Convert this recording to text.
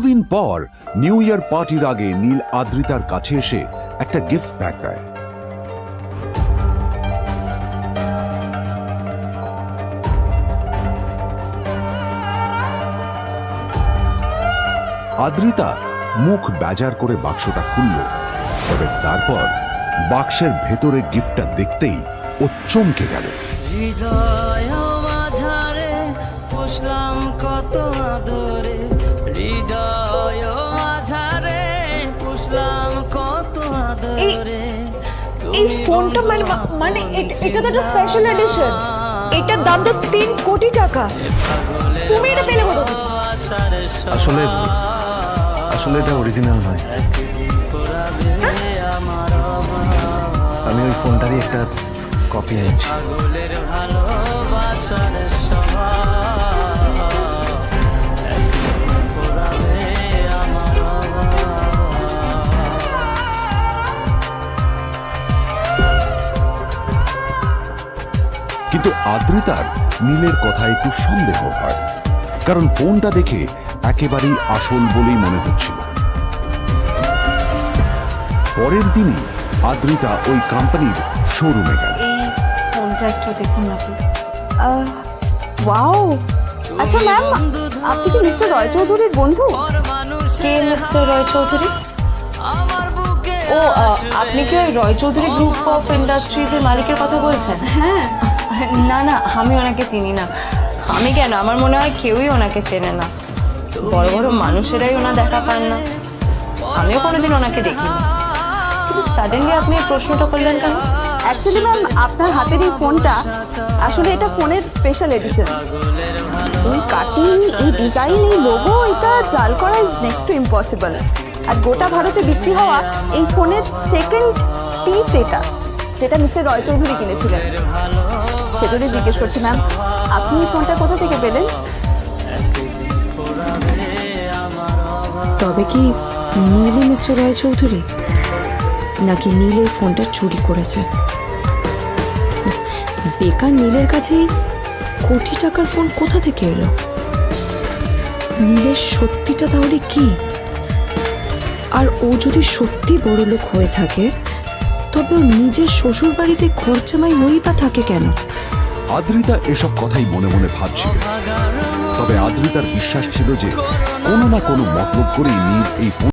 বহুদিন পর new year পার্টির আগে নীল আদ্রিতার কাছে এসে একটা গিফট প্যাক দেয়। আদ্রিতা মুখ বেজার করে বাক্সটা খুলল, তবে তারপর বাক্সের ভেতরে গিফটটা দেখতেই ও চমকে গেল। হৃদয় মাঝারে পুষলাম কত আদরে, হৃদয় মাঝারে পুষলাম কত আদরে। এই ফোনটা মানে এটা তো একটা স্পেশাল এডিশন, এটার দাম তো 3 কোটি টাকা। তুমি এটা পেলে বলো? আসলে এটা অরিজিনাল নয়, আমি ওই ফোনটারই একটা কপি এনেছি। কিন্তু আদ্রিতার নীলের কথা একটু সন্দেহ হয়, কারণ ফোনটা দেখে একেবারেই আসল বলেই মনে হচ্ছিল। পরের দিনই আদ্রিতা ওই কোম্পানির শোরুমে গেল। এই ফোনটা একটু দেখুন না প্লিজ। ওয়াও, আচ্ছা ম্যাম, আপনি কি মিস্টার রয় চৌধুরীর বন্ধু? কে মিস্টার রয় চৌধুরী? ও, আপনি কি ওই রয় চৌধুরী গ্রুপ অফ ইন্ডাস্ট্রিজের মালিকের কথা বলছেন? হ্যাঁ। না না, আমি ওনাকে চিনি না। আমি কেন, আমার মনে হয় কেউই ওনাকে চেনে না। বড় বড় মানুষেরাই ওনা দেখা পান না, আমিও কোনোদিন ওনাকে দেখিনি। কিন্তু সাডেনলি আপনি এই প্রশ্নটা করলেন কেন? অ্যাকচুয়ালি ম্যাম, আপনার হাতের এই ফোনটা আসলে এটা ফোনের স্পেশাল এডিশন। এই কাটিং, এই ডিজাইন, এই লোগো, এটা জাল করা ইজ নেক্সট টু ইম্পসিবল। আর গোটা ভারতে বিক্রি হওয়া এই ফোনের সেকেন্ড পিস এটা, যেটা মিস্টার রয় চৌধুরী কিনেছিলেন। সেজন্যই জিজ্ঞেস করছি ম্যাম, আপনি এই ফোনটা কোথা থেকে পেলেন? তবে কি নীলই মিস্টার রয় চৌধুরী, নাকি নীল এই ফোনটা চুরি করেছে? বেকার নীলের কাছেই কোটি টাকার ফোন কোথা থেকে এলো? নীলের সত্যিটা তাহলে কি? আর ও যদি সত্যি বড় লোক হয়ে থাকে, তবে নিজের শ্বশুর বাড়িতে খরচামাই হয়েই বা থাকে কেন? আদ্রিতা এসব কথাই মনে মনে ভাবছিল, তবে আদ্রিতার বিশ্বাস ছিল যে কোনো না কোনো মতলব করেই নীল এই